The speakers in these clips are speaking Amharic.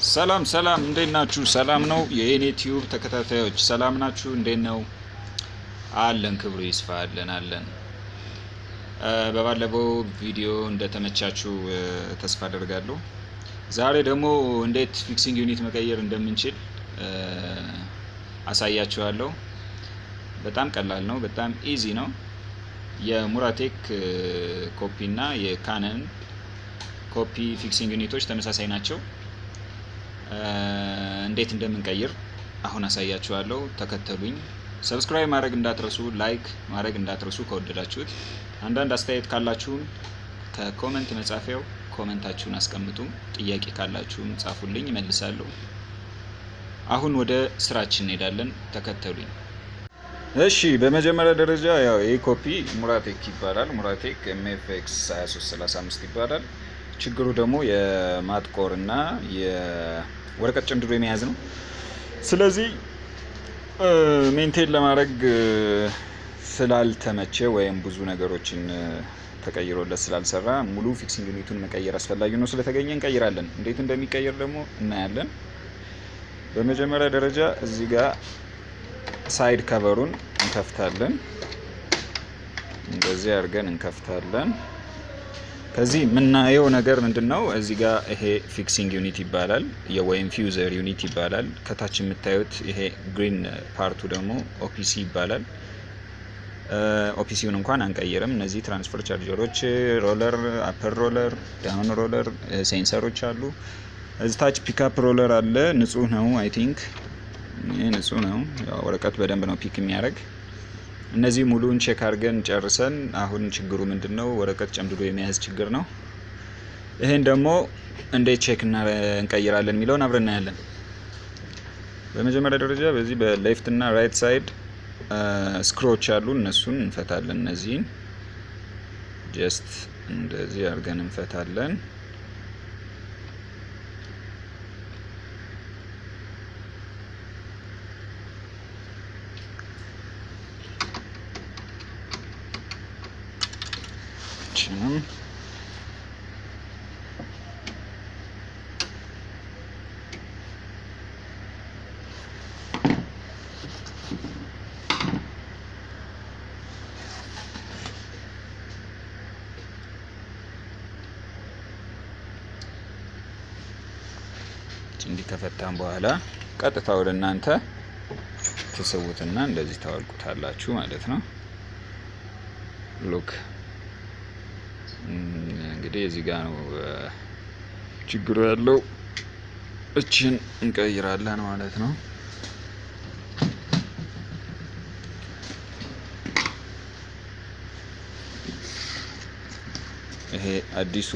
ሰላም ሰላም እንዴት ናችሁ? ሰላም ነው የኔ ዩቲዩብ ተከታታዮች ሰላም ናችሁ? እንዴት ነው? አለን ክብሩ ይስፋ አለን። በባለፈው ቪዲዮ እንደተመቻችሁ ተስፋ አደርጋለሁ። ዛሬ ደግሞ እንዴት ፊክሲንግ ዩኒት መቀየር እንደምንችል አሳያችኋለሁ። በጣም ቀላል ነው፣ በጣም ኢዚ ነው። የሙራቴክ ኮፒ እና የካነን ኮፒ ፊክሲንግ ዩኒቶች ተመሳሳይ ናቸው። እንዴት እንደምንቀይር አሁን አሳያችኋለሁ። ተከተሉኝ። ሰብስክራይብ ማድረግ እንዳትረሱ፣ ላይክ ማድረግ እንዳትረሱ ከወደዳችሁት። አንዳንድ አስተያየት ካላችሁም ከኮሜንት መጻፊያው ኮሜንታችሁን አስቀምጡ። ጥያቄ ካላችሁም ጻፉልኝ፣ እመልሳለሁ። አሁን ወደ ስራችን እንሄዳለን። ተከተሉኝ። እሺ፣ በመጀመሪያ ደረጃ ያው ይሄ ኮፒ ሙራቴክ ይባላል። ሙራቴክ MFX 2335 ይባላል። ችግሩ ደግሞ የማጥቆር እና የወረቀት ጨምድዶ የመያዝ ነው። ስለዚህ ሜንቴን ለማድረግ ስላልተመቸ ወይም ብዙ ነገሮችን ተቀይሮለት ስላልሰራ ሙሉ ፊክሲንግ ዩኒቱን መቀየር አስፈላጊ ነው። ስለተገኘ እንቀይራለን። እንዴት እንደሚቀየር ደግሞ እናያለን። በመጀመሪያ ደረጃ እዚህ ጋር ሳይድ ከቨሩን እንከፍታለን። እንደዚህ አድርገን እንከፍታለን። ከዚህ የምናየው ነገር ምንድነው? እዚህ ጋር ይሄ ፊክሲንግ ዩኒት ይባላል፣ ወይም ፊውዘር ዩኒት ይባላል። ከታች የምታዩት ይሄ ግሪን ፓርቱ ደግሞ ኦፒሲ ይባላል። ኦፒሲውን እንኳን አንቀይርም። እነዚህ ትራንስፈር ቻርጀሮች፣ ሮለር፣ አፐር ሮለር፣ ዳውን ሮለር፣ ሴንሰሮች አሉ። እዚህ ታች ፒክአፕ ሮለር አለ። ንጹህ ነው። አይ ቲንክ ይሄ ንጹህ ነው። ያው ወረቀት በደንብ ነው ፒክ የሚያደርግ። እነዚህ ሙሉን ቼክ አድርገን ጨርሰን አሁን ችግሩ ምንድነው? ወረቀት ጨምድዶ የመያዝ ችግር ነው። ይሄን ደግሞ እንዴት ቼክ እንቀይራለን የሚለውን አብረን እናያለን። በመጀመሪያ ደረጃ በዚህ በሌፍት እና ራይት ሳይድ ስክሮች አሉ። እነሱን እንፈታለን። እነዚህን ጀስት እንደዚህ አድርገን እንፈታለን። እንዲህ ከፈታን በኋላ ቀጥታ ወደ እናንተ ትስቡትና እንደዚህ ታወልቁታላችሁ ማለት ነው። ሉክ እንግዲህ እዚህ ጋር ነው ችግሩ ያለው። እችን እንቀይራለን ማለት ነው። ይሄ አዲሱ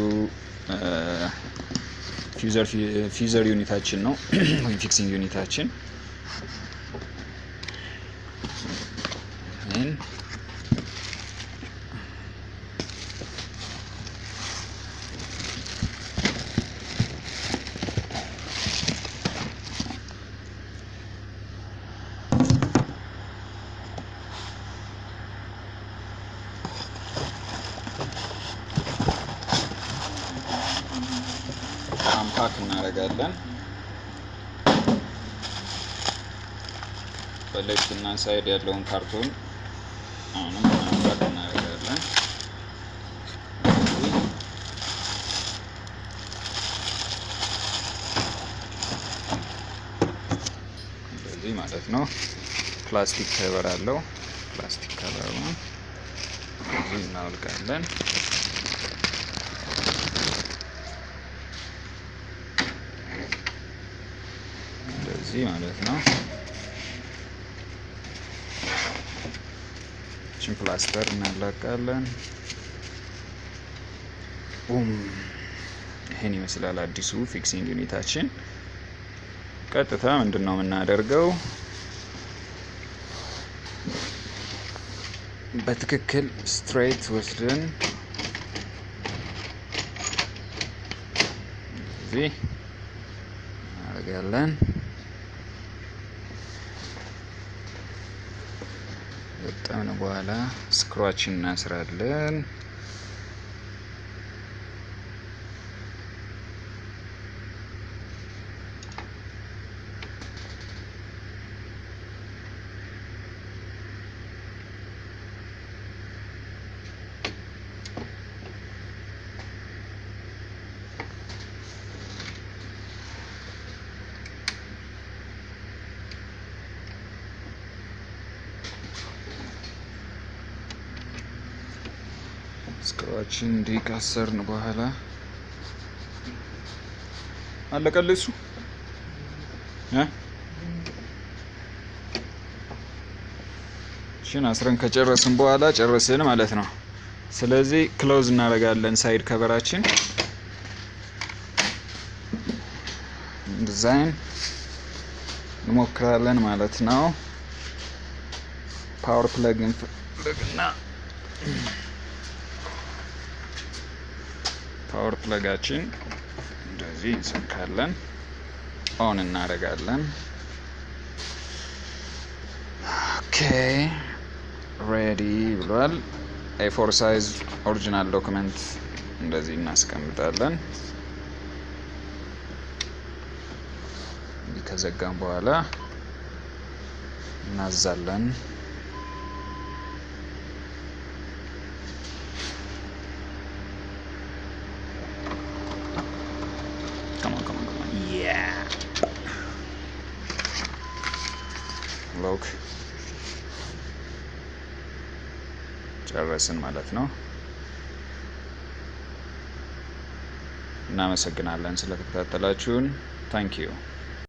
ፊውዘር ዩኒታችን ነው ወይም ፊክሲንግ ዩኒታችን። አምፓክ እናደርጋለን። በሌፍት እና ሳይድ ያለውን ካርቶን አሁንም አምፓክ እናደርጋለን። እንደዚህ ማለት ነው። ፕላስቲክ ከቨር አለው። ፕላስቲክ ከቨሩን እዚህ እናወልቃለን። እዚህ ማለት ነው። እቺን ፕላስተር እናላቃለን። ይሄን ይመስላል አዲሱ ፊክሲንግ ዩኒታችን። ቀጥታ ምንድነው የምናደርገው? በትክክል ስትሬት ወስደን እዚህ እናደርጋለን። በጣም በኋላ ስክሯችን እናስራለን። ስክሮችን እንዲህ ካሰርን በኋላ አለቀልህ እሱ እሺን አስረን ከጨረስን በኋላ ጨረስን ማለት ነው። ስለዚህ ክሎዝ እናደርጋለን ሳይድ ከቨራችን ዲዛይን እንሞክራለን ማለት ነው። ፓወር ፕለግ እንፈልግና ፓወር ፕለጋችን እንደዚህ እንሰካለን፣ ኦን እናደርጋለን። ኦኬ ሬዲ ብሏል። A4 ሳይዝ ኦሪጂናል ዶክመንት እንደዚህ እናስቀምጣለን። ከዘጋን በኋላ እናዛለን። come on yeah look ጨረስን ማለት ነው። እናመሰግናለን ስለተከታተላችሁን። ታንክ ዩ